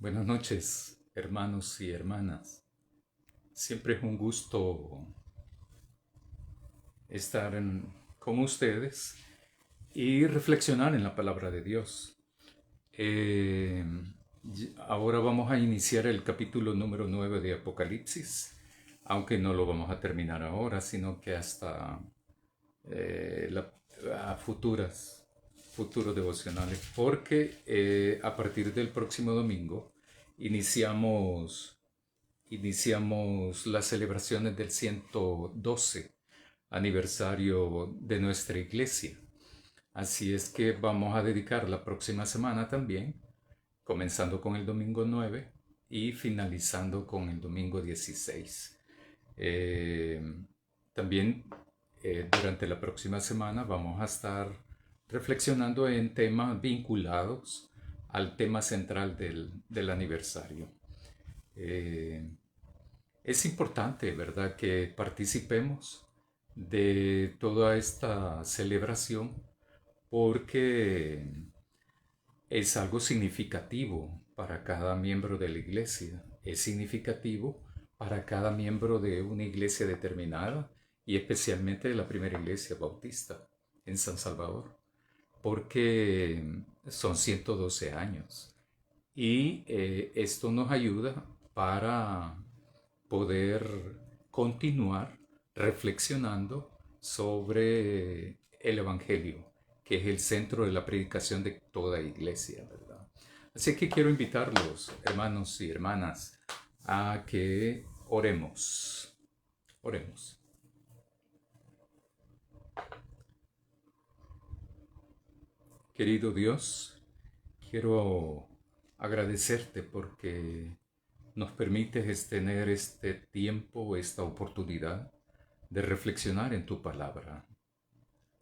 Buenas noches, hermanos y hermanas. Siempre es un gusto estar con ustedes y reflexionar en la palabra de Dios. Eh, Ahora vamos a iniciar el capítulo número 9 de Apocalipsis, aunque no lo vamos a terminar ahora, sino que hasta a futuros devocionales, porque a partir del próximo domingo iniciamos las celebraciones del 112 aniversario de nuestra iglesia. Así es que vamos a dedicar la próxima semana también, comenzando con el domingo 9 y finalizando con el domingo 16. Eh, También durante la próxima semana vamos a estar reflexionando en temas vinculados al tema central del aniversario. Eh, es importante, ¿verdad?, que participemos de toda esta celebración porque es algo significativo para cada miembro de la iglesia. Es significativo para cada miembro de una iglesia determinada y especialmente de la primera iglesia bautista en San Salvador, porque son 112 años. Y esto nos ayuda para poder continuar reflexionando sobre el Evangelio, que es el centro de la predicación de toda iglesia, ¿verdad? Así que quiero invitarlos, hermanos y hermanas, a que oremos. Oremos. Querido Dios, quiero agradecerte porque nos permites tener este tiempo, esta oportunidad de reflexionar en tu palabra.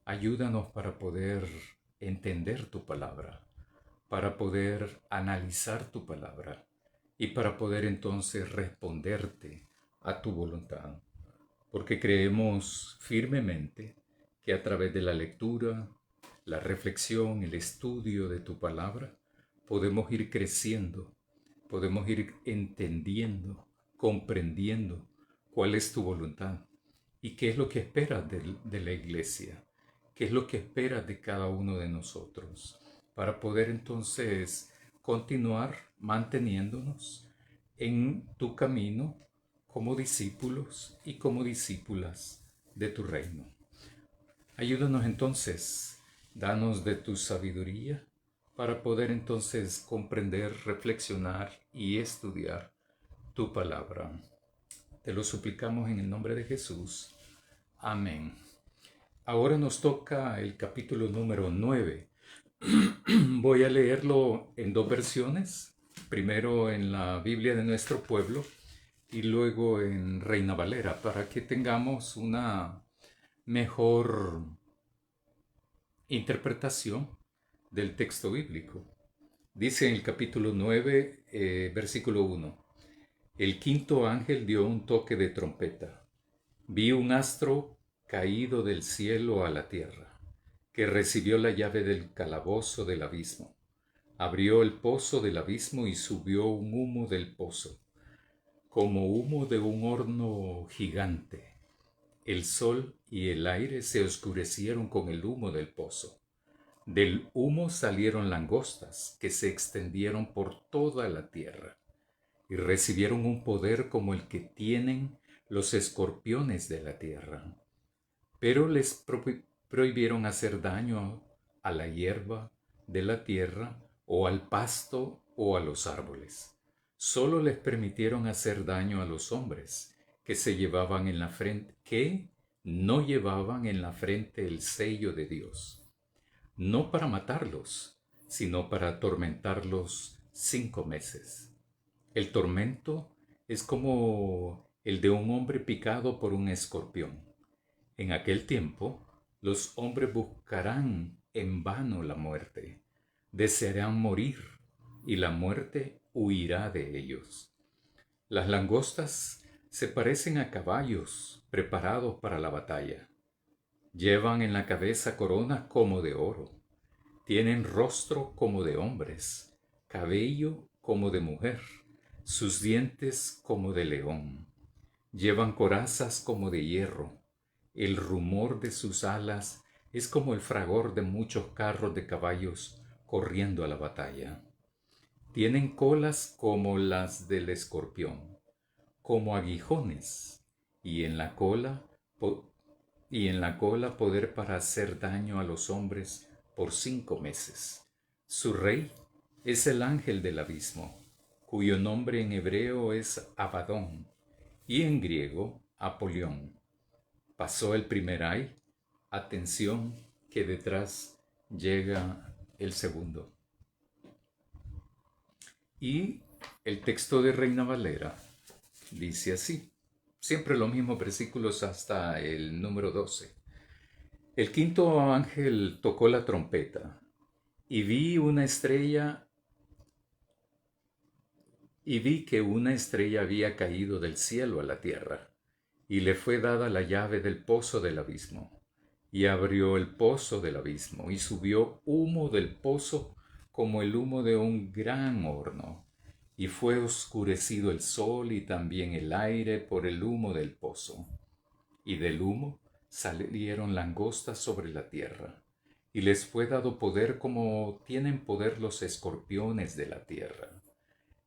Ayúdanos para poder entender tu palabra, para poder analizar tu palabra y para poder entonces responderte a tu voluntad. Porque creemos firmemente que a través de la lectura, la reflexión, el estudio de tu palabra, podemos ir creciendo, podemos ir entendiendo, comprendiendo cuál es tu voluntad y qué es lo que esperas de la iglesia, qué es lo que esperas de cada uno de nosotros, para poder entonces continuar manteniéndonos en tu camino como discípulos y como discípulas de tu reino. Ayúdanos entonces, danos de tu sabiduría para poder entonces comprender, reflexionar y estudiar tu palabra. Te lo suplicamos en el nombre de Jesús. Amén. Ahora nos toca el capítulo número 9. Voy a leerlo en dos versiones, primero en la Biblia de nuestro pueblo y luego en Reina Valera, para que tengamos una mejor interpretación del texto bíblico. Dice en el capítulo 9, versículo 1, el quinto ángel dio un toque de trompeta. Vi un astro caído del cielo a la tierra, que recibió la llave del calabozo del abismo. Abrió el pozo del abismo y subió un humo del pozo, como humo de un horno gigante. El sol y el aire se oscurecieron con el humo del pozo. Del humo salieron langostas que se extendieron por toda la tierra y recibieron un poder como el que tienen los escorpiones de la tierra. Pero les prohibieron hacer daño a la hierba de la tierra o al pasto o a los árboles. Solo les permitieron hacer daño a los hombres que no llevaban en la frente el sello de Dios, no para matarlos, sino para atormentarlos 5 meses. El tormento es como el de un hombre picado por un escorpión. En aquel tiempo, los hombres buscarán en vano la muerte, desearán morir, y la muerte huirá de ellos. Las langostas se parecen a caballos preparados para la batalla. Llevan en la cabeza coronas como de oro, tienen rostro como de hombres, cabello como de mujer, sus dientes como de león. Llevan corazas como de hierro, el rumor de sus alas es como el fragor de muchos carros de caballos corriendo a la batalla. Tienen colas como las del escorpión, como aguijones, y en la cola poder para hacer daño a los hombres por 5 meses. Su rey es el ángel del abismo, cuyo nombre en hebreo es Abadón y en griego Apolión. Pasó el primer ay, atención que detrás llega el segundo. Y el texto de Reina Valera dice así, siempre los mismos versículos hasta el número 12. El quinto ángel tocó la trompeta y vi que una estrella había caído del cielo a la tierra, y le fue dada la llave del pozo del abismo, y abrió el pozo del abismo, y subió humo del pozo como el humo de un gran horno, y fue oscurecido el sol y también el aire por el humo del pozo, y del humo salieron langostas sobre la tierra, y les fue dado poder como tienen poder los escorpiones de la tierra.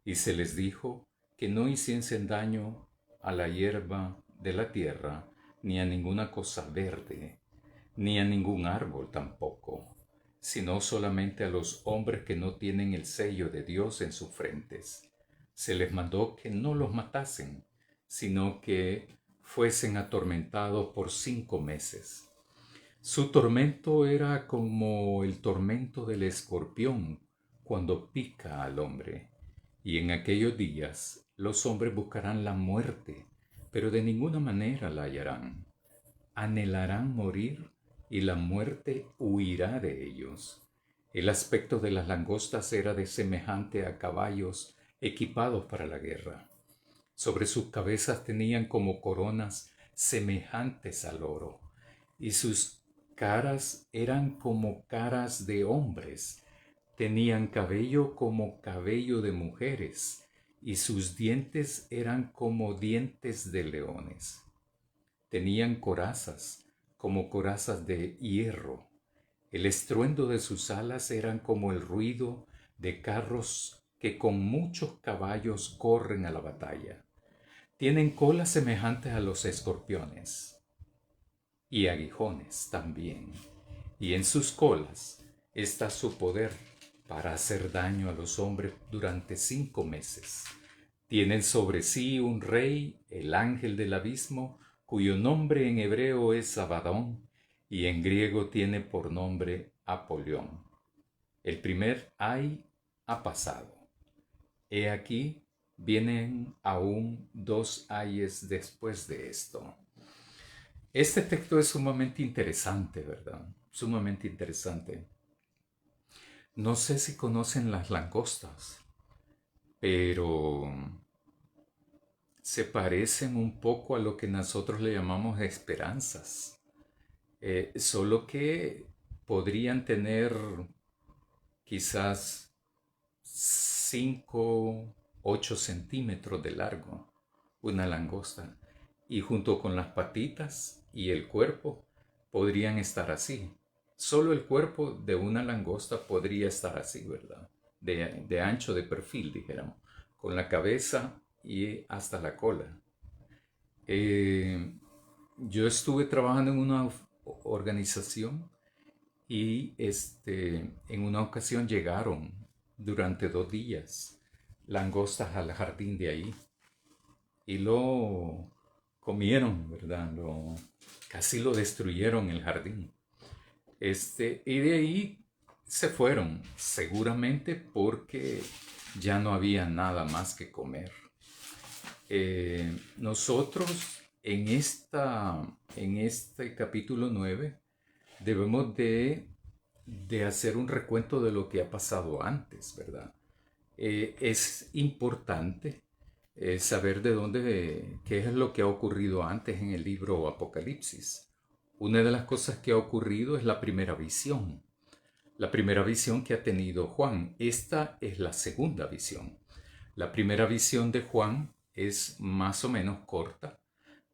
Y se les dijo que no hiciesen daño a la hierba de la tierra, ni a ninguna cosa verde, ni a ningún árbol tampoco, sino solamente a los hombres que no tienen el sello de Dios en sus frentes. Se les mandó que no los matasen, sino que fuesen atormentados por 5 meses. Su tormento era como el tormento del escorpión cuando pica al hombre. Y en aquellos días los hombres buscarán la muerte, pero de ninguna manera la hallarán. Anhelarán morir y la muerte huirá de ellos. El aspecto de las langostas era de semejante a caballos equipados para la guerra. Sobre sus cabezas tenían como coronas semejantes al oro, y sus caras eran como caras de hombres. Tenían cabello como cabello de mujeres, y sus dientes eran como dientes de leones. Tenían corazas como corazas de hierro. El estruendo de sus alas eran como el ruido de carros que con muchos caballos corren a la batalla. Tienen colas semejantes a los escorpiones y aguijones también, y en sus colas está su poder para hacer daño a los hombres durante 5 meses. Tienen sobre sí un rey, el ángel del abismo, cuyo nombre en hebreo es Abadón y en griego tiene por nombre Apolión. El primer ay ha pasado. He aquí, vienen aún 2 ayes después de esto. Este texto es sumamente interesante, ¿verdad? Sumamente interesante. No sé si conocen las langostas, pero se parecen un poco a lo que nosotros le llamamos esperanzas, solo que podrían tener quizás 5, 8 centímetros de largo, una langosta, y junto con las patitas y el cuerpo podrían estar así. Solo el cuerpo de una langosta podría estar así, ¿verdad? De ancho de perfil, dijéramos, con la cabeza y hasta la cola. Yo estuve trabajando en una organización y en una ocasión llegaron durante 2 días langostas al jardín de ahí y lo comieron, ¿verdad? Casi lo destruyeron el jardín. Y de ahí se fueron, seguramente porque ya no había nada más que comer. Nosotros en este capítulo 9 debemos de hacer un recuento de lo que ha pasado antes, ¿verdad? Es importante saber qué es lo que ha ocurrido antes en el libro Apocalipsis. Una de las cosas que ha ocurrido es la primera visión que ha tenido Juan. Esta es la segunda visión. La primera visión de Juan es más o menos corta,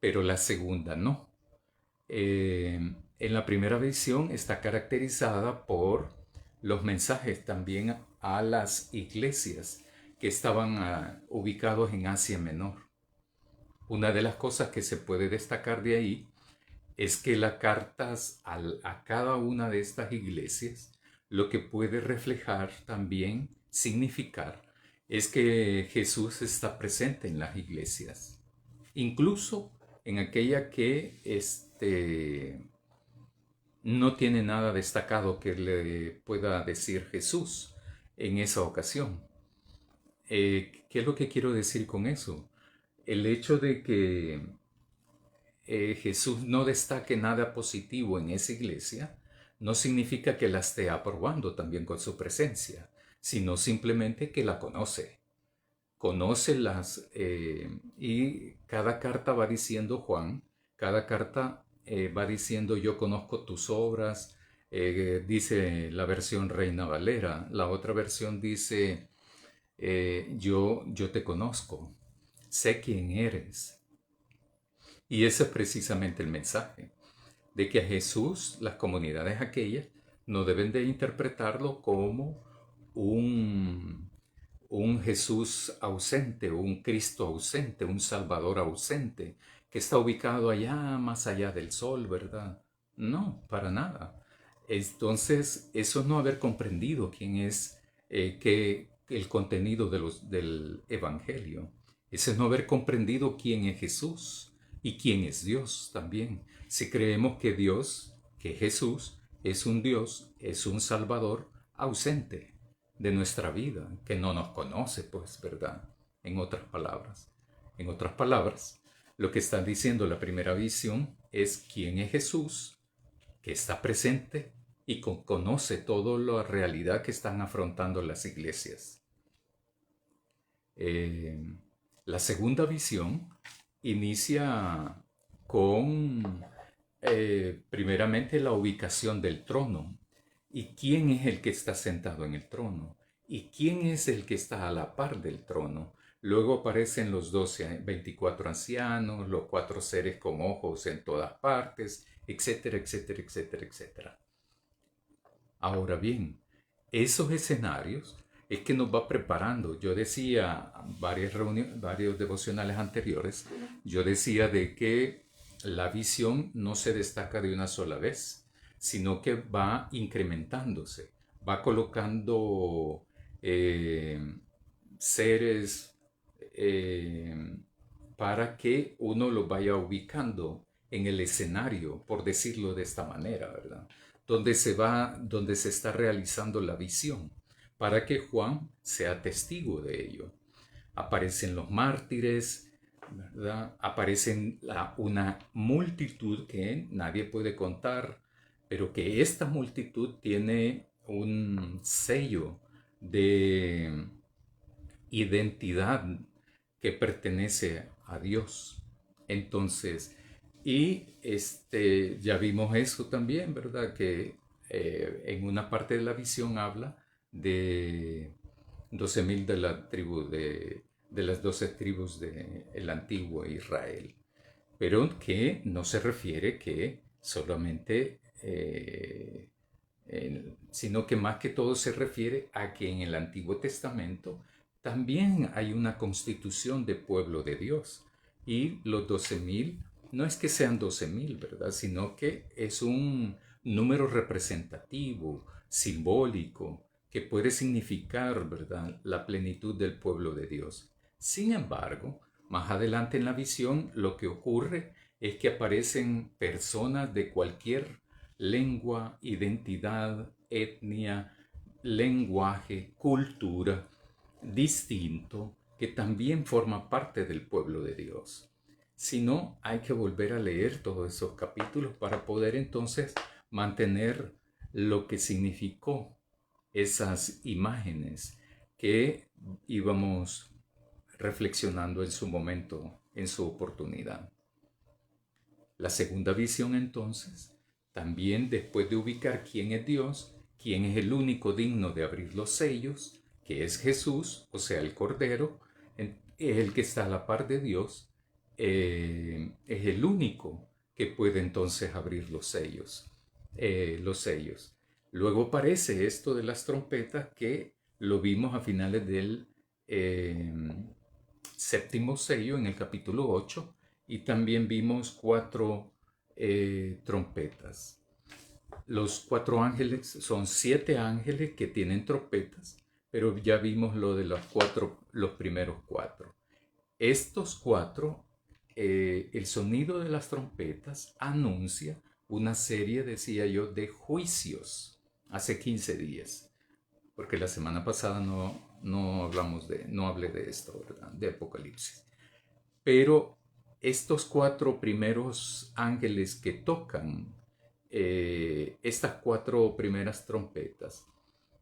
pero la segunda no. En la primera visión está caracterizada por los mensajes también a las iglesias que estaban ubicados en Asia Menor. Una de las cosas que se puede destacar de ahí es que las cartas a cada una de estas iglesias lo que puede reflejar también, significar, es que Jesús está presente en las iglesias, incluso en aquella que no tiene nada destacado que le pueda decir Jesús en esa ocasión. ¿Qué es lo que quiero decir con eso? El hecho de que Jesús no destaque nada positivo en esa iglesia no significa que la esté aprobando también con su presencia, sino simplemente que la conoce. Conoce y cada carta va diciendo Juan, cada carta va diciendo yo conozco tus obras, dice la versión Reina Valera, la otra versión dice yo te conozco, sé quién eres. Y ese es precisamente el mensaje, de que a Jesús las comunidades aquellas no deben de interpretarlo como un Jesús ausente, un Cristo ausente, un Salvador ausente, que está ubicado allá más allá del sol, ¿verdad? No, para nada. Entonces, eso es no haber comprendido quién es el contenido del Evangelio. Ese es no haber comprendido quién es Jesús y quién es Dios también. Si creemos que Dios, que Jesús, es un Dios, es un Salvador ausente de nuestra vida, que no nos conoce, pues, ¿verdad? En otras palabras. En otras palabras, lo que está diciendo la primera visión es quién es Jesús, que está presente y conoce toda la realidad que están afrontando las iglesias. La segunda visión inicia con, primeramente, la ubicación del trono. ¿Y quién es el que está sentado en el trono? ¿Y quién es el que está a la par del trono? Luego aparecen los 24 ancianos, los 4 seres con ojos en todas partes, etcétera, etcétera, etcétera, etcétera. Ahora bien, esos escenarios es que nos va preparando. Yo decía, varios devocionales anteriores, yo decía de que la visión no se destaca de una sola vez, sino que va incrementándose, va colocando seres para que uno los vaya ubicando en el escenario, por decirlo de esta manera, ¿verdad? Donde se está realizando la visión, para que Juan sea testigo de ello. Aparecen los mártires, ¿verdad? Aparecen una multitud que nadie puede contar, pero que esta multitud tiene un sello de identidad que pertenece a Dios. Entonces, ya vimos eso también, ¿verdad? Que en una parte de la visión habla de 12.000 de la tribu de las 12 tribus del antiguo Israel, pero que no se refiere que solamente, sino que más que todo se refiere a que en el Antiguo Testamento también hay una constitución de pueblo de Dios, y los 12.000 no es que sean 12.000, ¿verdad? Sino que es un número representativo, simbólico, que puede significar, ¿verdad?, la plenitud del pueblo de Dios. Sin embargo, más adelante en la visión lo que ocurre es que aparecen personas de cualquier lengua, identidad, etnia, lenguaje, cultura distinto, que también forma parte del pueblo de Dios. Si no, hay que volver a leer todos esos capítulos para poder entonces mantener lo que significó esas imágenes que íbamos reflexionando en su momento, en su oportunidad. La segunda visión entonces, también después de ubicar quién es Dios, quién es el único digno de abrir los sellos, que es Jesús, o sea, el Cordero, El que está a la par de Dios es el único que puede entonces abrir los sellos. Los sellos. Luego aparece esto de las trompetas que lo vimos a finales del eh, séptimo sello en el capítulo 8 y también vimos 4 trompetas. Los 4 ángeles son 7 ángeles que tienen trompetas, pero ya vimos lo de los primeros 4. Estos 4, el sonido de las trompetas anuncia una serie, decía yo, de juicios hace 15 días, porque la semana pasada no hablé de esto, ¿verdad? De Apocalipsis. Pero estos 4 primeros ángeles que tocan estas 4 primeras trompetas,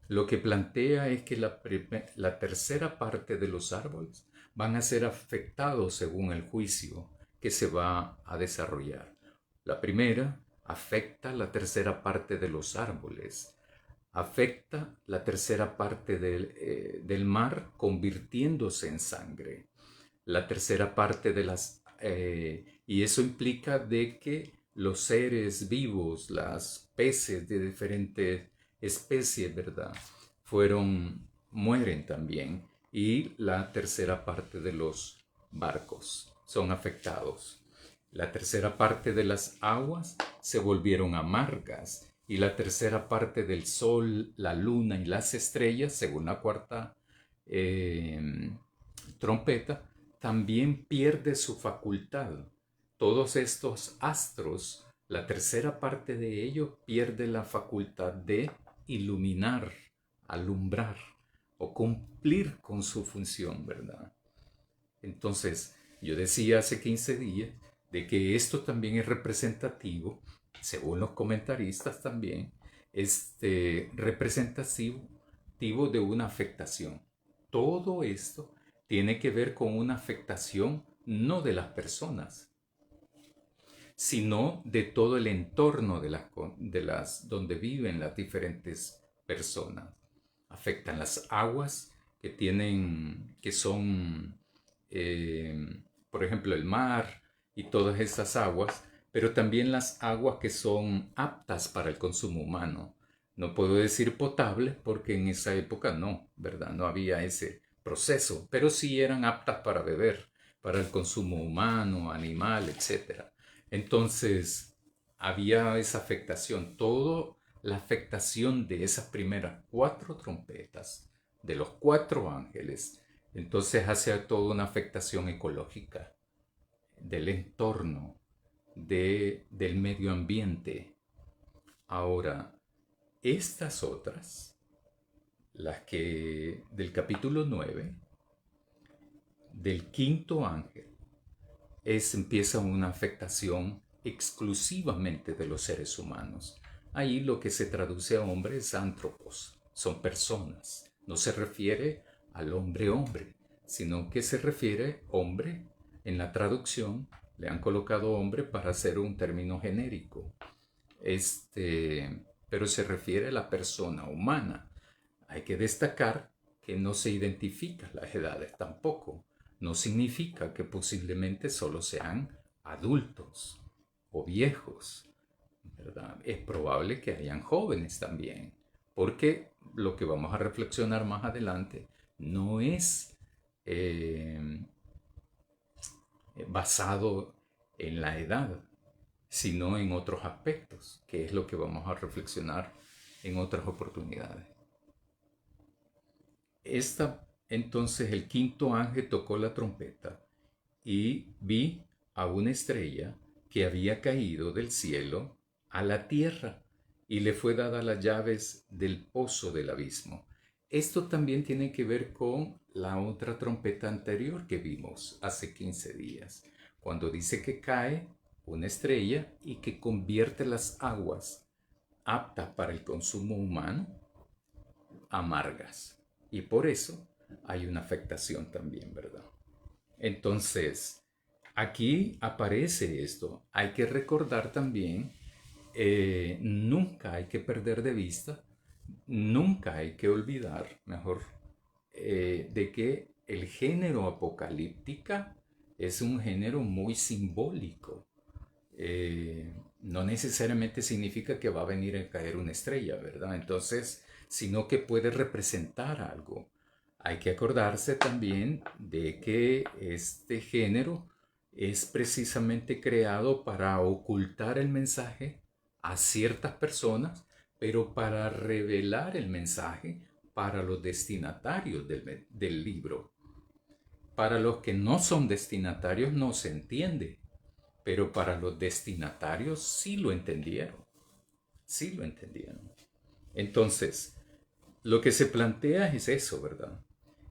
lo que plantea es que la tercera parte de los árboles van a ser afectados según el juicio que se va a desarrollar. La primera afecta la tercera parte de los árboles, afecta la tercera parte del mar convirtiéndose en sangre, la tercera parte de las... y eso implica de que los seres vivos, las peces de diferentes especies, ¿verdad? Mueren también. Y la tercera parte de los barcos son afectados. La tercera parte de las aguas se volvieron amargas y la tercera parte del sol, la luna y las estrellas, según la cuarta trompeta, también pierde su facultad. Todos estos astros, la tercera parte de ellos pierde la facultad de iluminar, alumbrar o cumplir con su función, ¿verdad? Entonces, yo decía hace 15 días de que esto también es representativo, según los comentaristas también, representativo de una afectación. Todo esto tiene que ver con una afectación no de las personas, sino de todo el entorno donde viven las diferentes personas. Afectan las aguas que son, por ejemplo, el mar y todas esas aguas, pero también las aguas que son aptas para el consumo humano. No puedo decir potable porque en esa época no, ¿verdad? No había ese proceso, pero sí eran aptas para beber, para el consumo humano, animal, etc. Entonces, había esa afectación, toda la afectación de esas primeras 4 trompetas, de los 4 ángeles. Entonces hace toda una afectación ecológica del entorno, del medio ambiente. Ahora, estas otras, las que del capítulo 9, del quinto ángel, empieza una afectación exclusivamente de los seres humanos. Ahí lo que se traduce a hombre es antropos, son personas. No se refiere al hombre, sino que se refiere hombre. En la traducción le han colocado hombre para hacer un término genérico. Pero se refiere a la persona humana. Hay que destacar que no se identifican las edades tampoco. No significa que posiblemente solo sean adultos o viejos, ¿verdad? Es probable que hayan jóvenes también, porque lo que vamos a reflexionar más adelante no es basado en la edad, sino en otros aspectos, que es lo que vamos a reflexionar en otras oportunidades. Entonces el quinto ángel tocó la trompeta y vi a una estrella que había caído del cielo a la tierra y le fue dada las llaves del pozo del abismo. Esto también tiene que ver con la otra trompeta anterior que vimos hace 15 días, cuando dice que cae una estrella y que convierte las aguas aptas para el consumo humano amargas. Y por eso hay una afectación también, ¿verdad? Entonces, aquí aparece esto. Hay que recordar también, nunca hay que perder de vista, nunca hay que olvidar, mejor, de que el género apocalíptica es un género muy simbólico. No necesariamente significa que va a venir a caer una estrella, ¿verdad? Entonces, sino que puede representar algo. Hay que acordarse también de que este género es precisamente creado para ocultar el mensaje a ciertas personas, pero para revelar el mensaje para los destinatarios del libro. Para los que no son destinatarios no se entiende, pero para los destinatarios sí lo entendieron, sí lo entendieron. Entonces, lo que se plantea es eso, ¿verdad?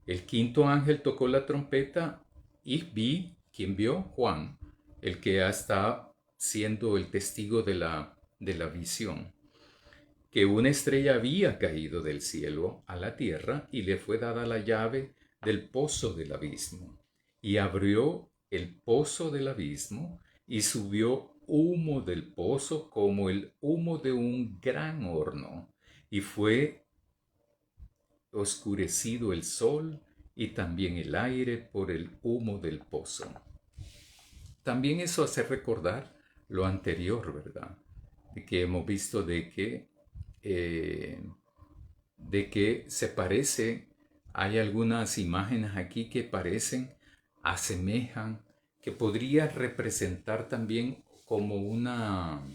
El quinto ángel tocó la trompeta y vi, ¿quién vio? Juan, el que está siendo el testigo de la visión, que una estrella había caído del cielo a la tierra y le fue dada la llave del pozo del abismo. Y abrió el pozo del abismo y subió humo del pozo como el humo de un gran horno. Y fue oscurecido el sol y también el aire por el humo del pozo. También eso hace recordar lo anterior, ¿verdad? De que hemos visto eh, de que se parece, hay algunas imágenes aquí que parecen, asemejan, que podría representar también como una,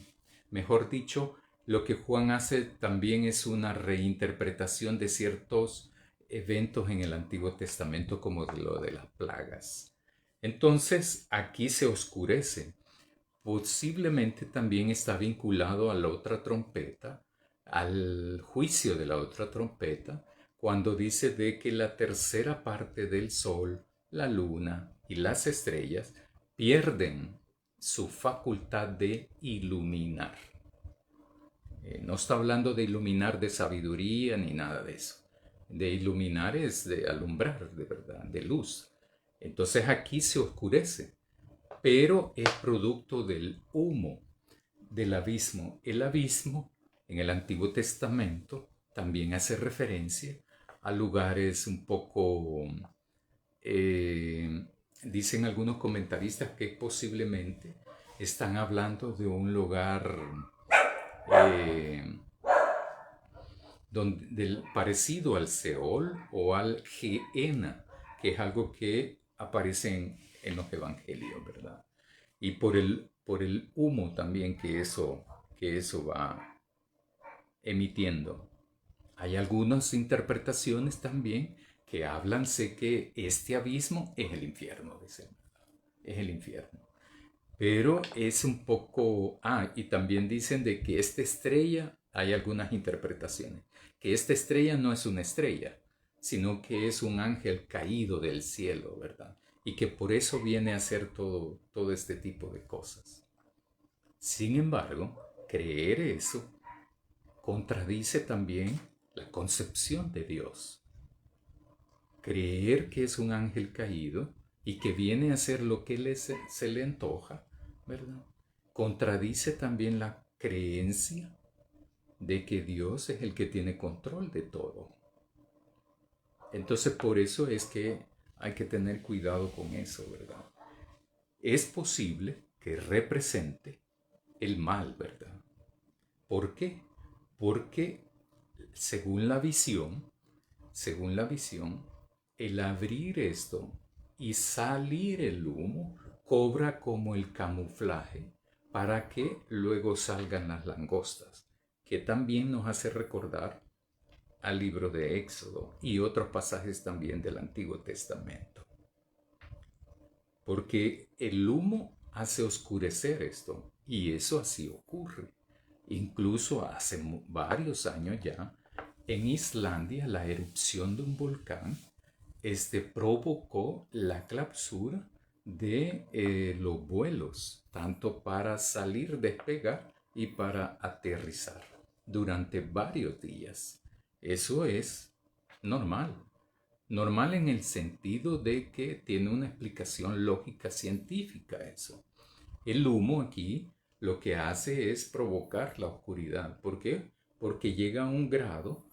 mejor dicho, lo que Juan hace también es una reinterpretación de ciertos eventos en el Antiguo Testamento como de lo de las plagas. Entonces aquí se oscurece. Posiblemente también está vinculado a la otra trompeta, al juicio de la otra trompeta, cuando dice de que la tercera parte del sol, la luna y las estrellas pierden su facultad de iluminar. No está hablando de iluminar de sabiduría ni nada de eso. De iluminar es de alumbrar, de verdad, de luz. Entonces aquí se oscurece, pero es producto del humo del abismo. El abismo en el Antiguo Testamento también hace referencia a lugares un poco, dicen algunos comentaristas que posiblemente están hablando de un lugar eh, parecido al Seol o al Gehenna, que es algo que aparece en los evangelios, ¿verdad? Y por el humo también que eso va emitiendo. Hay algunas interpretaciones también que hablan, sé que este abismo es el infierno, dicen, es el infierno. Pero es un poco, y también dicen de que esta estrella, hay algunas interpretaciones, que esta estrella no es una estrella, sino que es un ángel caído del cielo, ¿verdad? Y que por eso viene a hacer todo este tipo de cosas. Sin embargo, creer eso contradice también la concepción de Dios. Creer que es un ángel caído y que viene a hacer lo que se le antoja, ¿verdad? Contradice también la creencia de que Dios es el que tiene control de todo. Entonces por eso es que hay que tener cuidado con eso, ¿verdad? Es posible que represente el mal, ¿verdad? ¿Por qué? Porque según la visión, el abrir esto y salir el humo cobra como el camuflaje para que luego salgan las langostas, que también nos hace recordar al libro de Éxodo y otros pasajes también del Antiguo Testamento. Porque el humo hace oscurecer esto y eso así ocurre. Incluso hace varios años ya, en Islandia, la erupción de un volcán provocó la clausura de los vuelos, tanto para salir, despegar y para aterrizar durante varios días. Eso es normal. Normal en el sentido de que tiene una explicación lógica científica eso. El humo aquí lo que hace es provocar la oscuridad. ¿Por qué? Porque llega a un grado,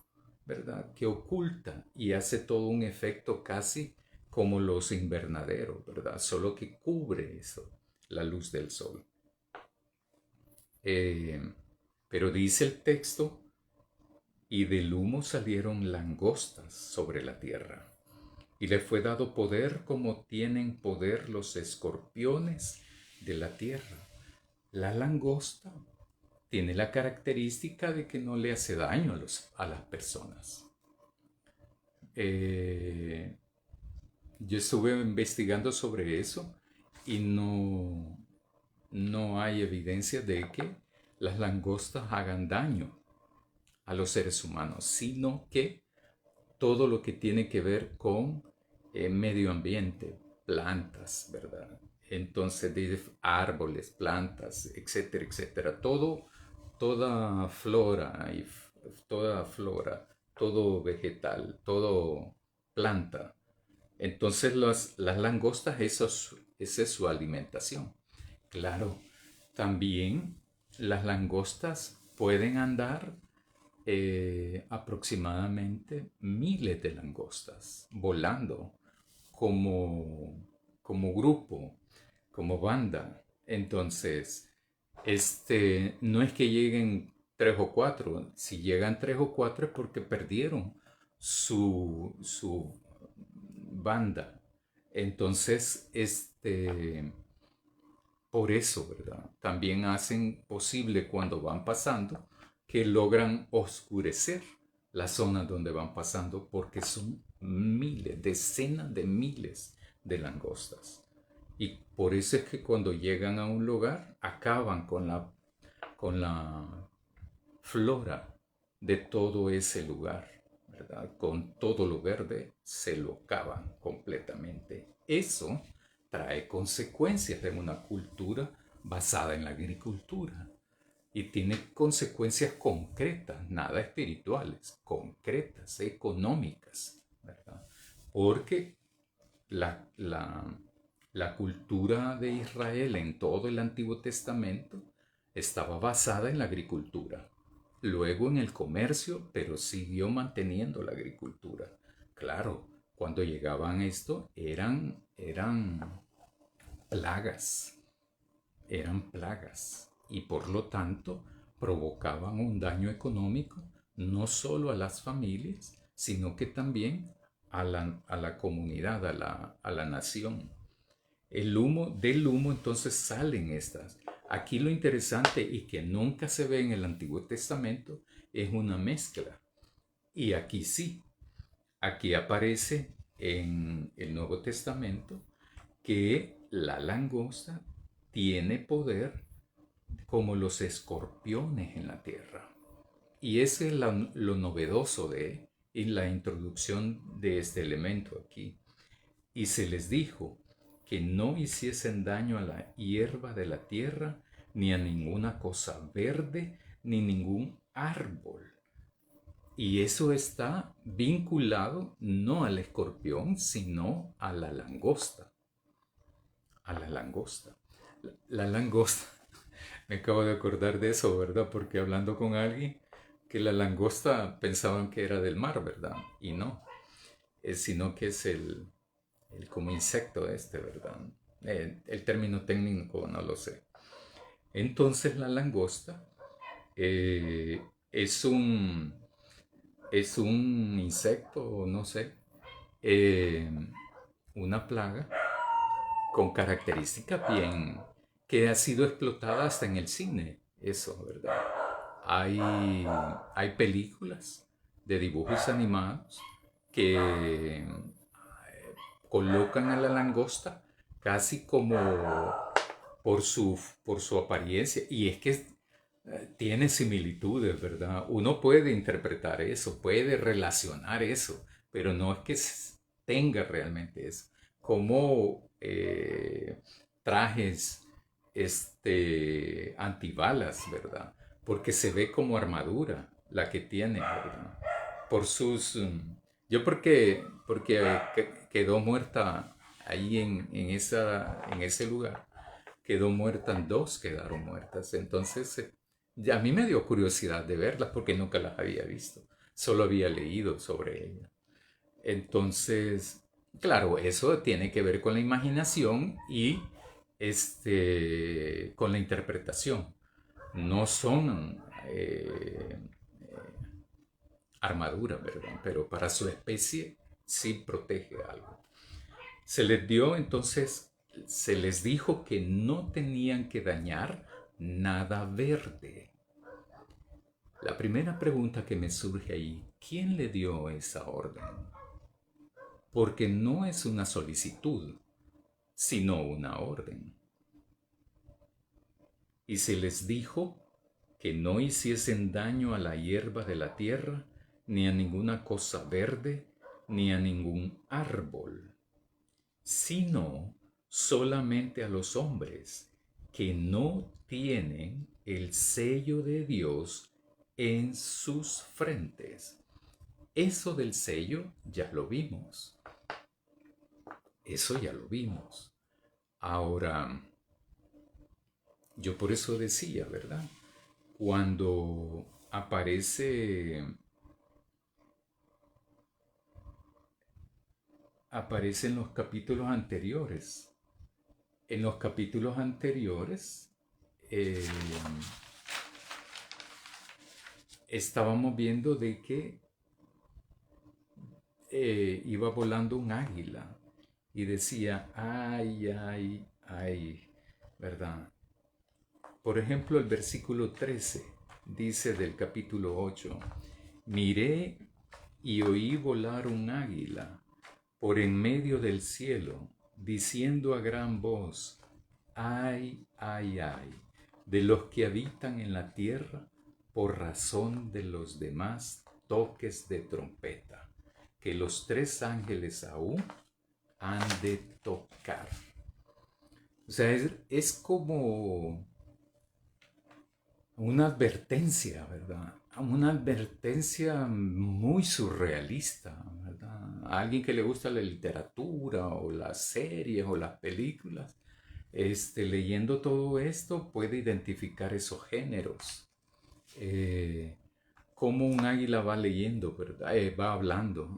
¿verdad?, que oculta y hace todo un efecto casi como los invernaderos, ¿verdad? Solo que cubre eso, la luz del sol. Eh, pero dice el texto, y del humo salieron langostas sobre la tierra, y le fue dado poder como tienen poder los escorpiones de la tierra. La langosta tiene la característica de que no le hace daño a las personas. Eh, yo estuve investigando sobre eso y no hay evidencia de que las langostas hagan daño a los seres humanos, sino que todo lo que tiene que ver con medio ambiente, plantas, ¿verdad? Entonces, de árboles, plantas, etcétera, etcétera. Toda flora, todo vegetal, todo planta. Entonces, las langostas, esa es su alimentación. Claro, también las langostas pueden andar aproximadamente miles de langostas volando como grupo, como banda. Entonces, no es que lleguen tres o cuatro. Si llegan tres o cuatro es porque perdieron su banda. Entonces, por eso, ¿verdad? También hacen posible cuando van pasando que logran oscurecer la zona donde van pasando porque son miles, decenas de miles de langostas. Y por eso es que cuando llegan a un lugar acaban con la flora de todo ese lugar, ¿verdad? Con todo lo verde se lo acaban completamente. Eso trae consecuencias de una cultura basada en la agricultura y tiene consecuencias concretas, nada espirituales, concretas, económicas, ¿verdad? Porque la, la, la cultura de Israel en todo el Antiguo Testamento estaba basada en la agricultura, luego en el comercio, pero siguió manteniendo la agricultura. Claro, cuando llegaban esto eran plagas, eran plagas y por lo tanto provocaban un daño económico no solo a las familias, sino que también a la comunidad, a la nación. Del humo entonces salen estas. Aquí lo interesante y que nunca se ve en el Antiguo Testamento es una mezcla. Y aquí sí, aquí aparece en el Nuevo Testamento que la langosta tiene poder como los escorpiones en la tierra. Y ese es lo novedoso de en la introducción de este elemento aquí. Y se les dijo que no hiciesen daño a la hierba de la tierra, ni a ninguna cosa verde, ni ningún árbol. Y eso está vinculado no al escorpión, sino a la langosta. A la langosta. La langosta. Me acabo de acordar de eso, ¿verdad? Porque hablando con alguien, que la langosta pensaban que era del mar, ¿verdad? Y no, sino que es como insecto ¿verdad? El término técnico no lo sé. Entonces la langosta eh, es un, es un insecto, no sé, eh, una plaga con características bien, que ha sido explotada hasta en el cine, eso, ¿verdad? Hay películas de dibujos animados que colocan a la langosta casi como por su apariencia. Y es que tiene similitudes, ¿verdad? Uno puede interpretar eso, puede relacionar eso, pero no es que tenga realmente eso. Como trajes antibalas, ¿verdad? Porque se ve como armadura la que tiene, ¿verdad? Por sus... yo porque quedó muerta ahí en ese lugar, quedó muerta, dos quedaron muertas. Entonces, ya a mí me dio curiosidad de verlas porque nunca las había visto, solo había leído sobre ellas. Entonces, Claro, eso tiene que ver con la imaginación y con la interpretación. No son armadura, ¿verdad? Pero para su especie sí protege algo. Se les dio entonces, se les dijo que no tenían que dañar nada verde. La primera pregunta que me surge ahí, ¿quién le dio esa orden? Porque no es una solicitud, sino una orden. Y se les dijo que no hiciesen daño a la hierba de la tierra, ni a ninguna cosa verde, ni a ningún árbol, sino solamente a los hombres que no tienen el sello de Dios en sus frentes. Eso del sello ya lo vimos. Eso ya lo vimos. Ahora, yo por eso decía, ¿verdad? Cuando aparece en los capítulos anteriores. En los capítulos anteriores eh, estábamos viendo de que iba volando un águila y decía, ay, ay, ay, ¿verdad? Por ejemplo, el versículo 13 dice del capítulo 8, miré y oí volar un águila por en medio del cielo, diciendo a gran voz, ay, ay, ay, de los que habitan en la tierra por razón de los demás toques de trompeta, que los tres ángeles aún han de tocar. O sea, es como una advertencia, ¿verdad? Una advertencia muy surrealista, ¿verdad? A alguien que le gusta la literatura o las series o las películas, leyendo todo esto puede identificar esos géneros. Cómo un águila va leyendo, ¿verdad? Va hablando,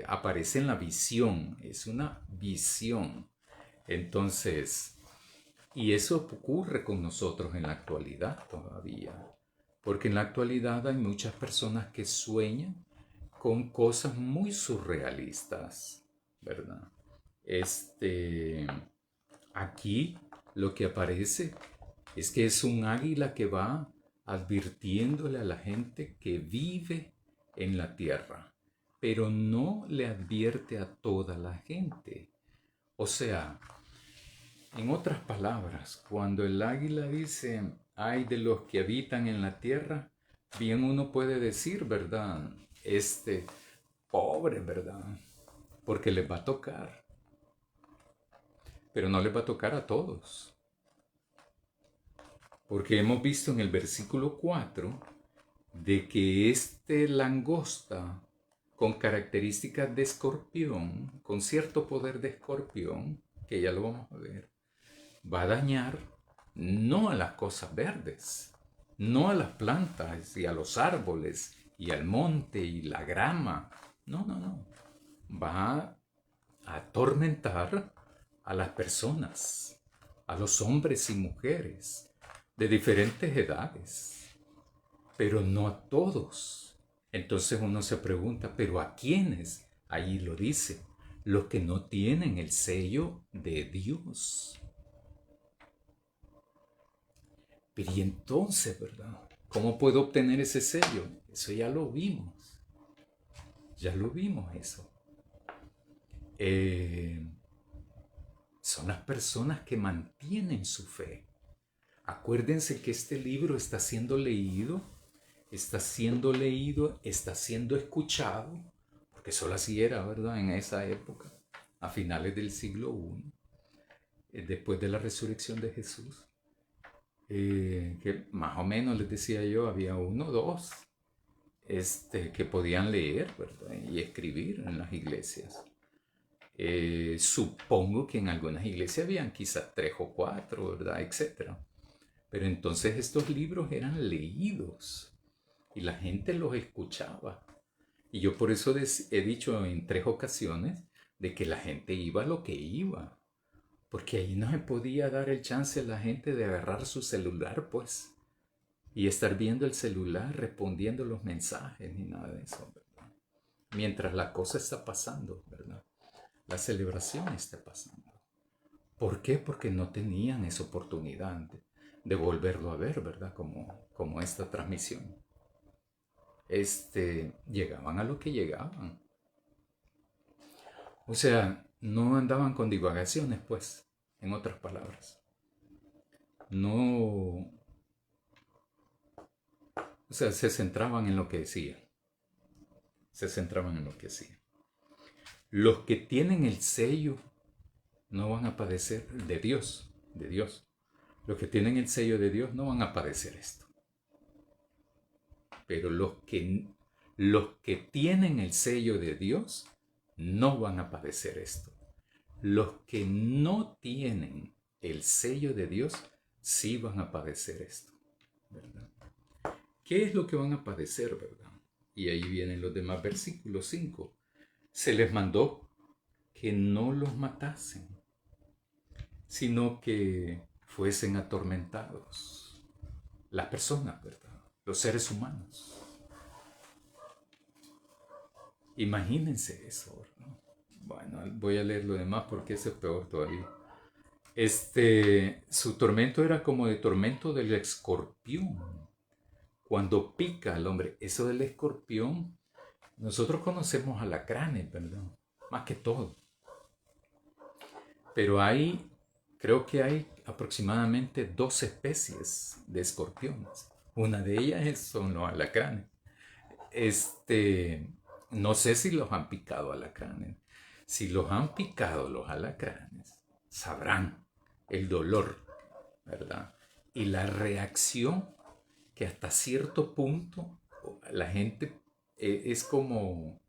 aparece en la visión, es una visión. Entonces, y eso ocurre con nosotros en la actualidad todavía, porque en la actualidad hay muchas personas que sueñan con cosas muy surrealistas, ¿verdad? Aquí lo que aparece es que es un águila que va advirtiéndole a la gente que vive en la tierra, pero no le advierte a toda la gente. O sea, en otras palabras, cuando el águila dice, ay de los que habitan en la tierra, bien uno puede decir, ¿verdad? Pobre, ¿verdad? Porque les va a tocar, pero no les va a tocar a todos. Porque hemos visto en el versículo 4 de que langosta con características de escorpión, con cierto poder de escorpión, que ya lo vamos a ver, va a dañar no a las cosas verdes, no a las plantas y a los árboles y al monte y la grama. No, no, no. Va a atormentar a las personas, a los hombres y mujeres de diferentes edades, pero no a todos. Entonces uno se pregunta, ¿pero a quiénes? Ahí lo dice, los que no tienen el sello de Dios. Pero y entonces, ¿verdad? ¿Cómo puedo obtener ese sello? Eso ya lo vimos. Ya lo vimos eso. Son las personas que mantienen su fe. Acuérdense que este libro está siendo leído, está siendo escuchado, porque solo así era, ¿verdad? En esa época, a finales del siglo I, después de la resurrección de Jesús. Que más o menos les decía yo, había uno o dos que podían leer, ¿verdad? Y escribir en las iglesias. Supongo que en algunas iglesias habían quizás 3 o 4, ¿verdad? Etcétera. Pero entonces estos libros eran leídos y la gente los escuchaba. Y yo por eso he dicho en 3 ocasiones de que la gente iba a lo que iba, porque ahí no se podía dar el chance a la gente de agarrar su celular, pues, y estar viendo el celular, respondiendo los mensajes, ni nada de eso, ¿verdad? Mientras la cosa está pasando, ¿verdad? La celebración está pasando. ¿Por qué? Porque no tenían esa oportunidad de volverlo a ver, ¿verdad? Como esta transmisión. Llegaban a lo que llegaban. O sea, no andaban con divagaciones, pues, en otras palabras. No, o sea, se centraban en lo que decían. Se centraban en lo que hacían. Los que tienen el sello no van a padecer de Dios, de Dios. Los que tienen el sello de Dios no van a padecer esto. Pero los que tienen el sello de Dios no van a padecer esto. Los que no tienen el sello de Dios sí van a padecer esto, ¿verdad? ¿Qué es lo que van a padecer, verdad? Y ahí vienen los demás versículos 5. Se les mandó que no los matasen, sino que fuesen atormentados. Las personas, ¿verdad? Los seres humanos. Imagínense eso, ¿no? Bueno, voy a leer lo demás porque eso es peor todavía. Su tormento era como de tormento del escorpión. Cuando pica al hombre, eso del escorpión, nosotros conocemos alacranes, ¿verdad? Más que todo. Pero creo que hay aproximadamente 2 especies de escorpiones. Una de ellas son los alacranes. No sé si los han picado alacranes. Si los han picado los alacranes, sabrán el dolor, ¿verdad? Y la reacción que hasta cierto punto la gente es como,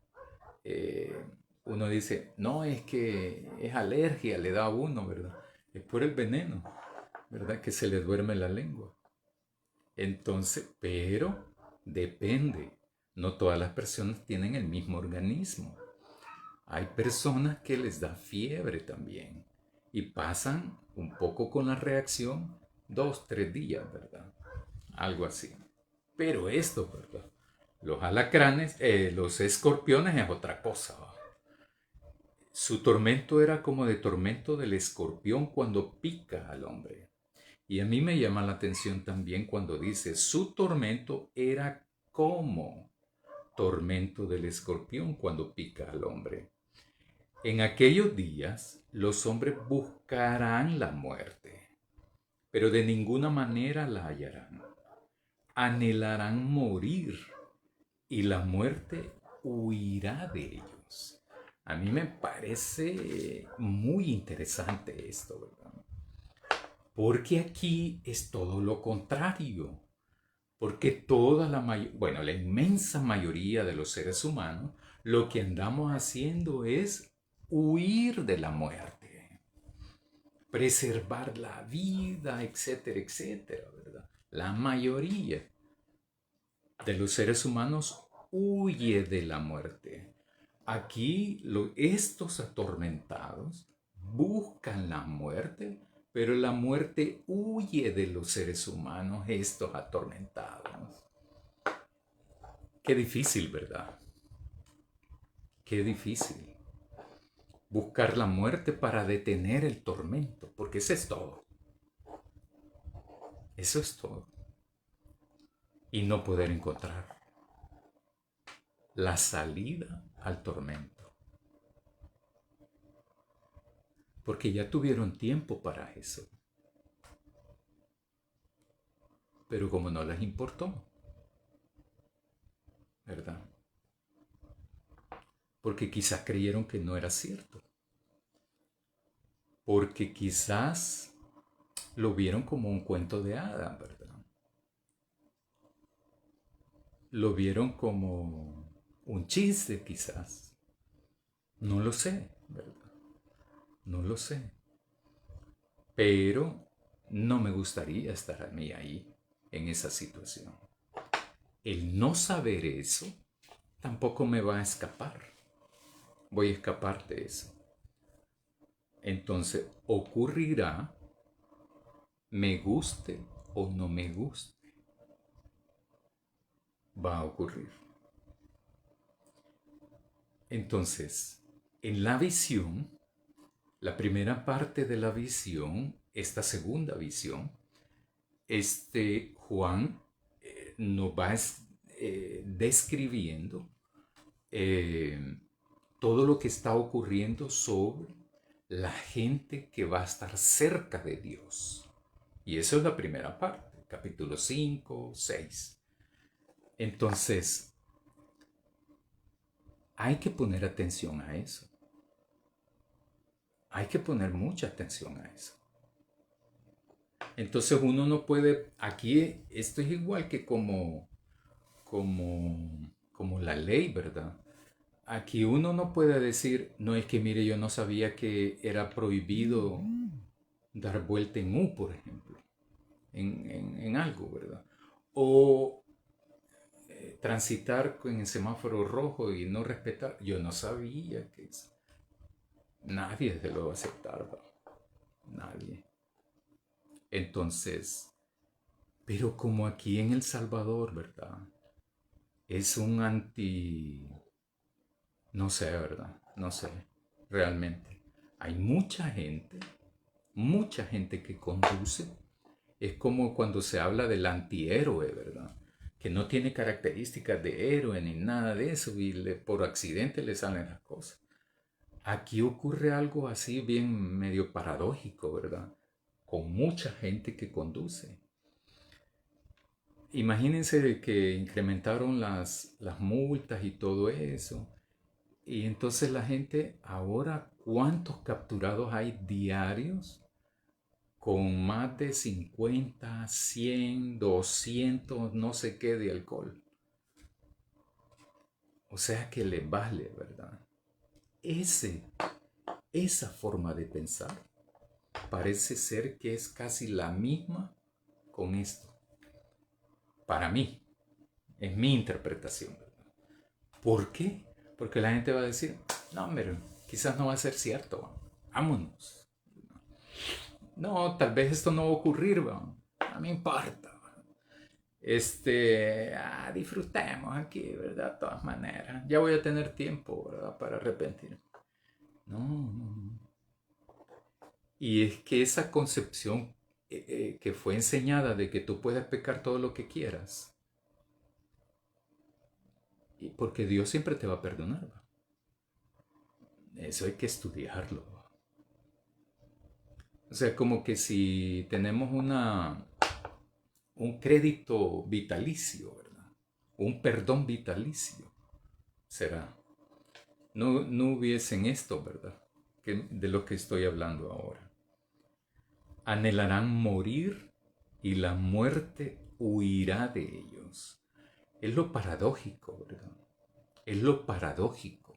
eh, uno dice, no, es que es alergia, le da a uno, ¿verdad? Es por el veneno, ¿verdad? Que se le duerme la lengua. Entonces, pero depende. No todas las personas tienen el mismo organismo. Hay personas que les da fiebre también y pasan un poco con la reacción 2, 3 días, ¿verdad? Algo así. Pero esto, ¿verdad? Los alacranes, los escorpiones es otra cosa, ¿va? Su tormento era como de tormento del escorpión cuando pica al hombre. Y a mí me llama la atención también cuando dice, su tormento era como tormento del escorpión cuando pica al hombre. En aquellos días los hombres buscarán la muerte, pero de ninguna manera la hallarán. Anhelarán morir y la muerte huirá de ellos. A mí me parece muy interesante esto, ¿verdad? Porque aquí es todo lo contrario. Porque la inmensa mayoría de los seres humanos, lo que andamos haciendo es huir de la muerte, preservar la vida, etcétera, etcétera, ¿verdad? La mayoría de los seres humanos huye de la muerte. Aquí estos atormentados buscan la muerte, pero la muerte huye de los seres humanos, estos atormentados. Qué difícil, ¿verdad? Qué difícil. Buscar la muerte para detener el tormento, porque eso es todo. Eso es todo. Y no poder encontrar la salida al tormento. Porque ya tuvieron tiempo para eso. Pero como no les importó, ¿verdad? Porque quizás creyeron que no era cierto. Porque quizás lo vieron como un cuento de hadas, ¿verdad? Lo vieron como un chiste, quizás. No lo sé, ¿verdad? No lo sé. Pero no me gustaría estar a mí ahí, en esa situación. El no saber eso tampoco me va a escapar. Voy a escapar de eso. Entonces, ocurrirá, me guste o no me guste, va a ocurrir. Entonces, en la visión, la primera parte de la visión, esta segunda visión, Juan nos va describiendo eh, todo lo que está ocurriendo sobre la gente que va a estar cerca de Dios. Y eso es la primera parte, capítulo 5, 6. Entonces, hay que poner atención a eso. Hay que poner mucha atención a eso. Entonces uno no puede, aquí esto es igual que como la ley, ¿verdad? Aquí uno no puede decir, no es que mire, yo no sabía que era prohibido dar vuelta en U, por ejemplo, en algo, ¿verdad? O transitar en el semáforo rojo y no respetar. Yo no sabía que eso. Nadie se lo va a aceptar, ¿verdad? Nadie. Entonces, pero como aquí en El Salvador, ¿verdad? Es un no sé, ¿verdad? No sé, realmente. Hay mucha gente que conduce. Es como cuando se habla del antihéroe, ¿verdad? Que no tiene características de héroe ni nada de eso y por accidente le salen las cosas. Aquí ocurre algo así bien medio paradójico, ¿verdad? Con mucha gente que conduce. Imagínense que incrementaron las multas y todo eso. Y entonces la gente, ahora, ¿cuántos capturados hay diarios con más de 50, 100, 200, no sé qué de alcohol? O sea que le vale, ¿verdad? Esa forma de pensar parece ser que es casi la misma con esto. Para mí, es mi interpretación. ¿Por qué? Porque la gente va a decir, no, hombre, quizás no va a ser cierto, vámonos. No, tal vez esto no va a ocurrir, no me importa. Disfrutemos aquí, ¿verdad? De todas maneras. Ya voy a tener tiempo, ¿verdad? Para arrepentirme. No, no, no. Y es que esa concepción que fue enseñada de que tú puedes pecar todo lo que quieras, y porque Dios siempre te va a perdonar, ¿va? Eso hay que estudiarlo. O sea, como que si tenemos un crédito vitalicio, ¿verdad? Un perdón vitalicio, será. No hubiesen esto, ¿verdad? De lo que estoy hablando ahora. Anhelarán morir y la muerte huirá de ellos. Es lo paradójico, ¿verdad? Es lo paradójico.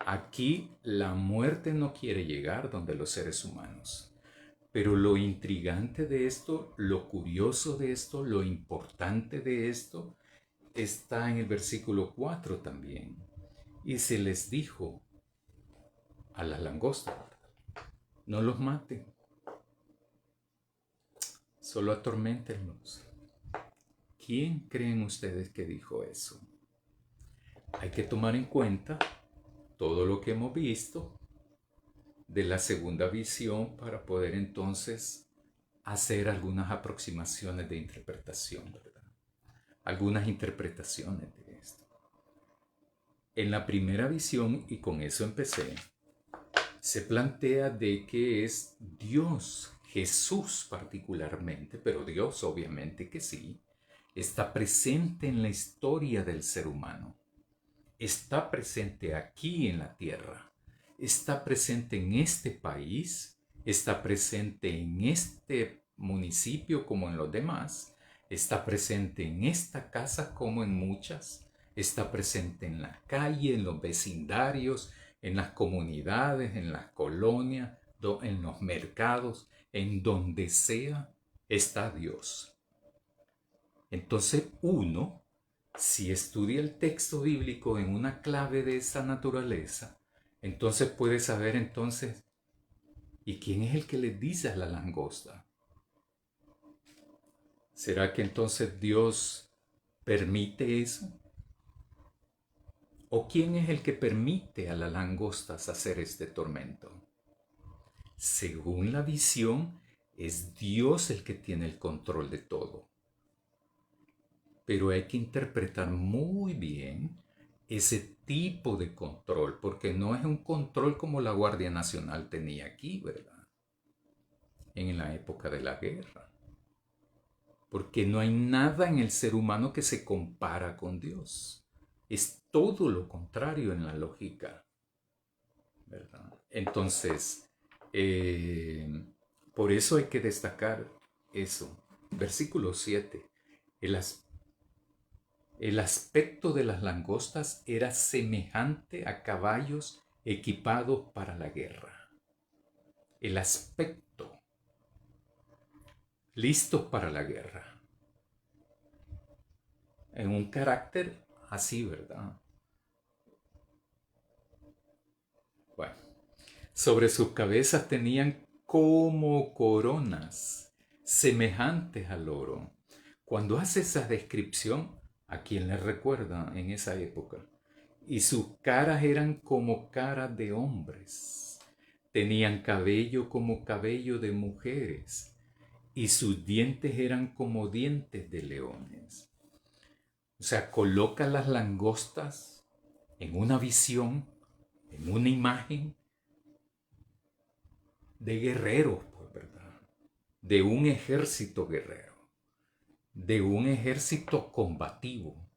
Aquí la muerte no quiere llegar donde los seres humanos. Pero lo intrigante de esto, lo curioso de esto, lo importante de esto, está en el versículo 4 también. Y se les dijo a las langostas, no los maten, solo atorméntenlos. ¿Quién creen ustedes que dijo eso? Hay que tomar en cuenta todo lo que hemos visto de la segunda visión para poder entonces hacer algunas aproximaciones de interpretación, ¿verdad? Algunas interpretaciones de esto. En la primera visión, y con eso empecé, se plantea de que es Dios, Jesús particularmente, pero Dios obviamente que sí, está presente en la historia del ser humano. Está presente aquí en la tierra. Está presente en este país. Está presente en este municipio como en los demás. Está presente en esta casa como en muchas. Está presente en la calle, en los vecindarios, en las comunidades, en las colonias, en los mercados, en donde sea, está Dios. Entonces uno, si estudia el texto bíblico en una clave de esa naturaleza, entonces puede saber entonces ¿Y quién es el que le dice a la langosta? ¿Será que entonces Dios permite eso? ¿O quién es el que permite a las langostas hacer este tormento? Según la visión, es Dios el que tiene el control de todo. Pero hay que interpretar muy bien ese tipo de control, porque no es un control como la Guardia Nacional tenía aquí, ¿verdad? En la época de la guerra. Porque no hay nada en el ser humano que se compara con Dios. Es todo lo contrario en la lógica, ¿verdad? Entonces, por eso hay que destacar eso. Versículo 7. El aspecto de las langostas era semejante a caballos equipados para la guerra. El aspecto, listos para la guerra. En un carácter así, ¿verdad? Bueno, sobre sus cabezas tenían como coronas, semejantes al oro. Cuando hace esa descripción, ¿a quién le recuerda en esa época? Y sus caras eran como caras de hombres. Tenían cabello como cabello de mujeres, y sus dientes eran como dientes de leones. O sea, coloca las langostas en una visión, en una imagen de guerreros, pues, ¿verdad? De un ejército guerrero, de un ejército combativo.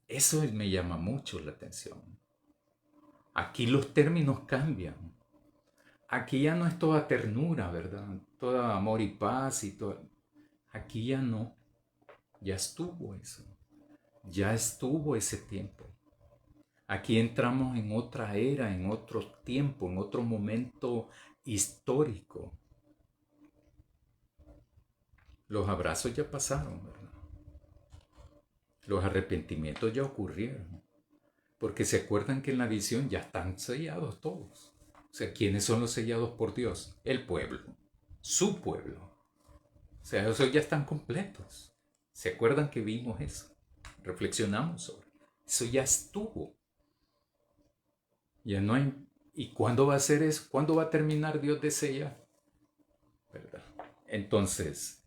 Eso me llama mucho la atención. Aquí los términos cambian. Aquí ya no es toda ternura, ¿verdad? Toda amor y paz y todo. Aquí ya no. Ya estuvo eso. Ya estuvo ese tiempo. Aquí entramos en otra era, en otro tiempo, en otro momento histórico. Los abrazos ya pasaron, ¿verdad? Los arrepentimientos ya ocurrieron. Porque se acuerdan que en la visión ya están sellados todos. O sea, ¿quiénes son los sellados por Dios? El pueblo. Su pueblo. O sea, esos ya están completos. ¿Se acuerdan que vimos eso? Reflexionamos sobre eso. Ya estuvo. Ya no hay. ¿Y cuándo va a ser eso? ¿Cuándo va a terminar Dios de sellar? ¿Verdad? Entonces,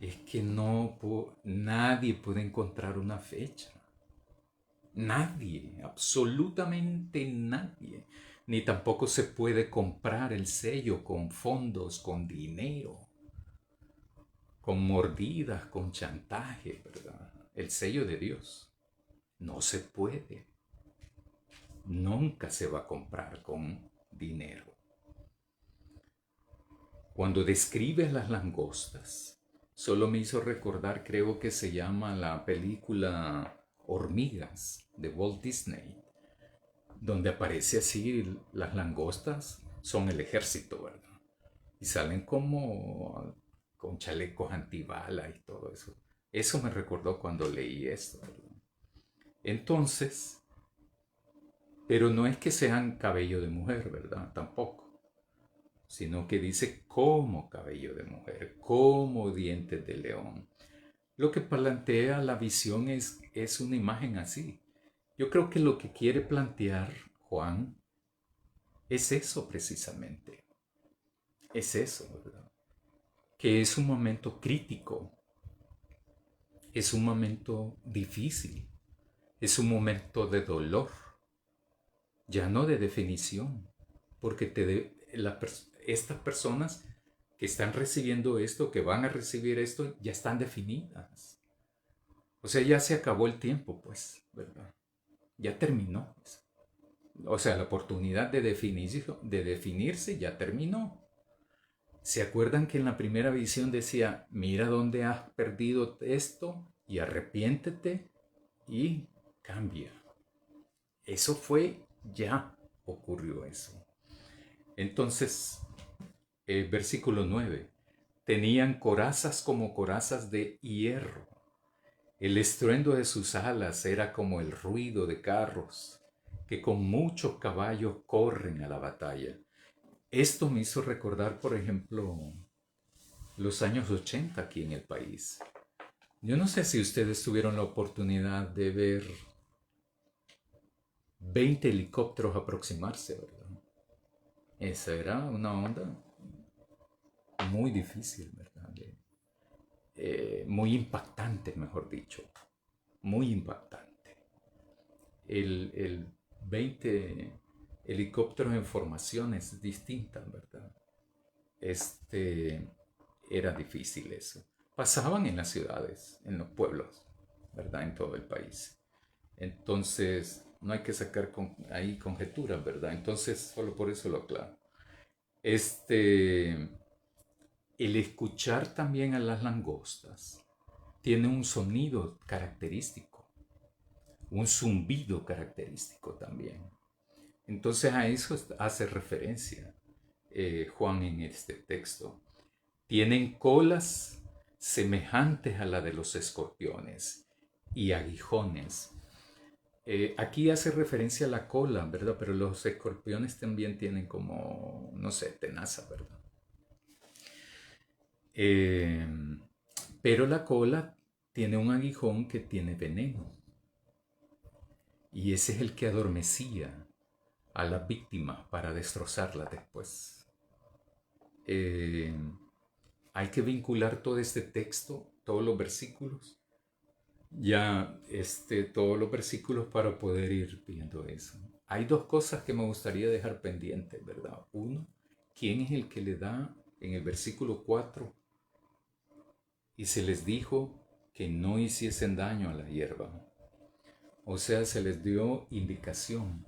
es que nadie puede encontrar una fecha. Nadie, absolutamente nadie. Ni tampoco se puede comprar el sello con fondos, con dinero, con mordidas, con chantaje, ¿verdad? El sello de Dios. No se puede. Nunca se va a comprar con dinero. Cuando describe las langostas, solo me hizo recordar, creo que se llama la película Hormigas de Walt Disney, donde aparece así las langostas, son el ejército, ¿verdad? Y salen como con chalecos antibalas y todo eso. Eso me recordó cuando leí esto, ¿verdad? Entonces, pero no es que sean cabello de mujer, ¿verdad? Tampoco. Sino que dice como cabello de mujer, como dientes de león. Lo que plantea la visión es una imagen así. Yo creo que lo que quiere plantear Juan es eso precisamente. Es eso, ¿verdad? Que es un momento crítico, es un momento difícil, es un momento de dolor, ya no de definición, porque estas personas que están recibiendo esto, que van a recibir esto, ya están definidas. O sea, ya se acabó el tiempo, pues, ¿verdad? Ya terminó. Pues. O sea, la oportunidad de definirse ya terminó. ¿Se acuerdan que en la primera visión decía, mira dónde has perdido esto y arrepiéntete y cambia? Eso fue, ya ocurrió eso. Entonces, versículo 9. Tenían corazas como corazas de hierro. El estruendo de sus alas era como el ruido de carros que con muchos caballos corren a la batalla. Esto me hizo recordar, por ejemplo, los años 80 aquí en el país. Yo no sé si ustedes tuvieron la oportunidad de ver 20 helicópteros aproximarse, ¿verdad? Esa era una onda muy difícil, ¿verdad? Muy impactante, mejor dicho. Muy impactante. El 20 helicópteros en formaciones distintas, ¿verdad? Era difícil eso. Pasaban en las ciudades, en los pueblos, ¿verdad? En todo el país. Entonces, no hay que sacar ahí conjeturas, ¿verdad? Entonces, solo por eso lo aclaro. El escuchar también a las langostas tiene un sonido característico, un zumbido característico también. Entonces a eso hace referencia Juan en este texto. Tienen colas semejantes a la de los escorpiones y aguijones. Aquí hace referencia a la cola, ¿verdad? Pero los escorpiones también tienen como, no sé, tenaza, ¿verdad? Eh, pero la cola tiene un aguijón que tiene veneno. Y ese es el que adormecía a la víctima para destrozarla después. Eh, Hay que vincular todo este texto, todos los versículos, todos los versículos para poder ir viendo eso. Hay dos cosas que me gustaría dejar pendientes, ¿verdad? Uno, ¿quién es el que le da en el versículo 4? Y se les dijo que no hiciesen daño a la hierba. O sea, se les dio indicación.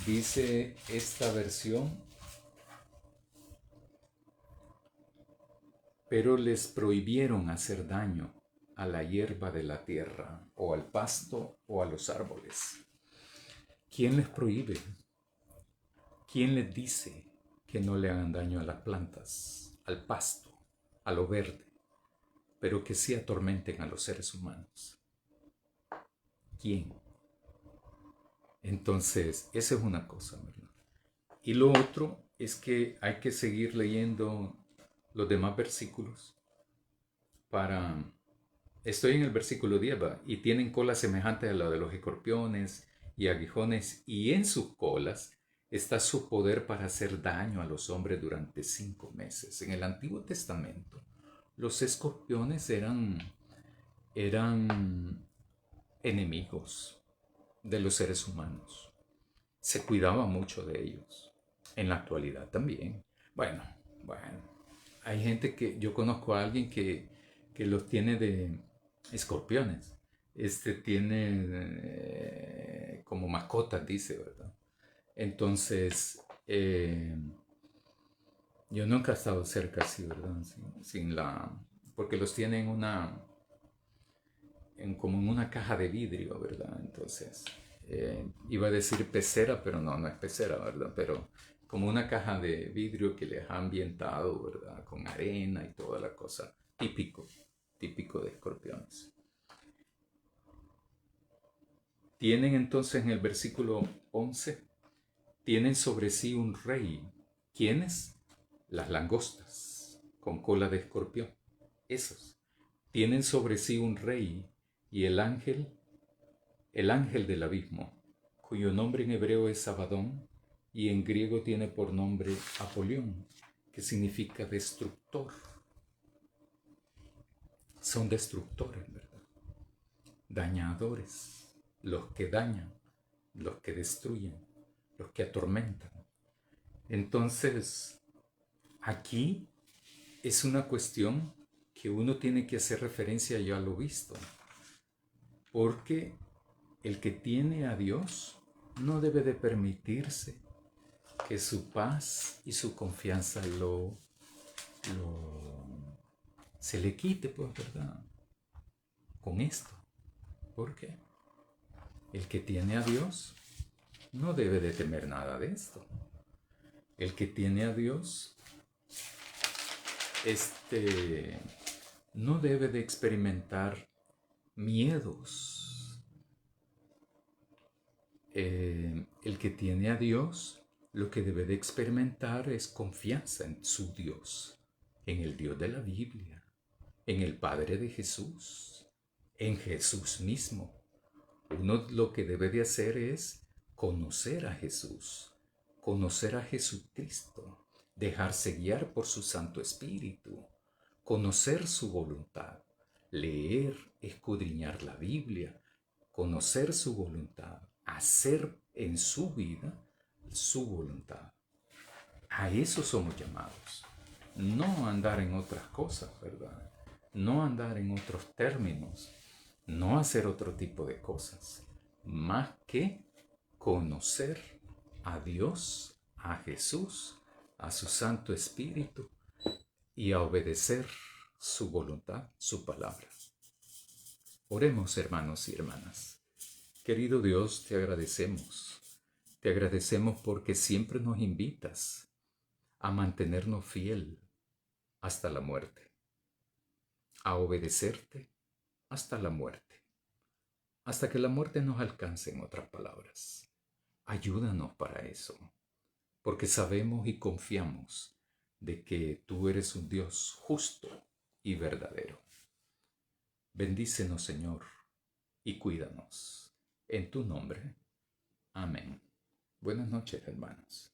Dice esta versión, pero les prohibieron hacer daño a la hierba de la tierra, o al pasto, o a los árboles. ¿Quién les prohíbe? ¿Quién les dice que no le hagan daño a las plantas, al pasto, a lo verde, pero que sí atormenten a los seres humanos? ¿Quién? Entonces, esa es una cosa, ¿verdad? Y lo otro es que hay que seguir leyendo los demás versículos para... Estoy en el versículo 10, ¿va? Y tienen colas semejantes a la de los escorpiones y aguijones, y en sus colas está su poder para hacer daño a los hombres durante 5 meses. En el Antiguo Testamento, los escorpiones eran enemigos de los seres humanos. Se cuidaba mucho de ellos. En la actualidad también. Bueno, bueno. Hay gente yo conozco a alguien que los tiene de escorpiones. Tiene como mascotas, dice, ¿verdad? Entonces, yo nunca he estado cerca así, ¿verdad? Porque los tiene como en una caja de vidrio, ¿verdad? Entonces, iba a decir pecera, pero no es pecera, ¿verdad? Pero como una caja de vidrio que les ha ambientado, ¿verdad? Con arena y toda la cosa. Típico de escorpiones. Tienen entonces en el versículo 11, tienen sobre sí un rey. ¿Quiénes? Las langostas, con cola de escorpión. Esos. Tienen sobre sí un rey y el ángel del abismo, cuyo nombre en hebreo es Abadón y en griego tiene por nombre Apolión, que significa destructor. Son destructores, ¿verdad? Dañadores, los que dañan, los que destruyen, los que atormentan. Entonces, aquí es una cuestión que uno tiene que hacer referencia ya a lo visto, porque el que tiene a Dios no debe de permitirse que su paz y su confianza se le quite, pues, ¿verdad? Con esto. ¿Por qué? El que tiene a Dios no debe de temer nada de esto. El que tiene a Dios, no debe de experimentar miedos. El que tiene a Dios lo que debe de experimentar es confianza en su Dios, en el Dios de la Biblia, en el Padre de Jesús, en Jesús mismo. Uno lo que debe de hacer es conocer a Jesús, conocer a Jesucristo, dejarse guiar por su Santo Espíritu, conocer su voluntad, leer, escudriñar la Biblia, conocer su voluntad, hacer en su vida su voluntad. A eso somos llamados. No andar en otras cosas, ¿verdad? No andar en otros términos, no hacer otro tipo de cosas, más que conocer a Dios, a Jesús, a su Santo Espíritu y a obedecer su voluntad, su palabra. Oremos, hermanos y hermanas. Querido Dios, te agradecemos. Te agradecemos porque siempre nos invitas a mantenernos fiel hasta la muerte, a obedecerte hasta la muerte, hasta que la muerte nos alcance, en otras palabras. Ayúdanos para eso, porque sabemos y confiamos de que tú eres un Dios justo y verdadero. Bendícenos, Señor, y cuídanos. En tu nombre. Amén. Buenas noches, hermanos.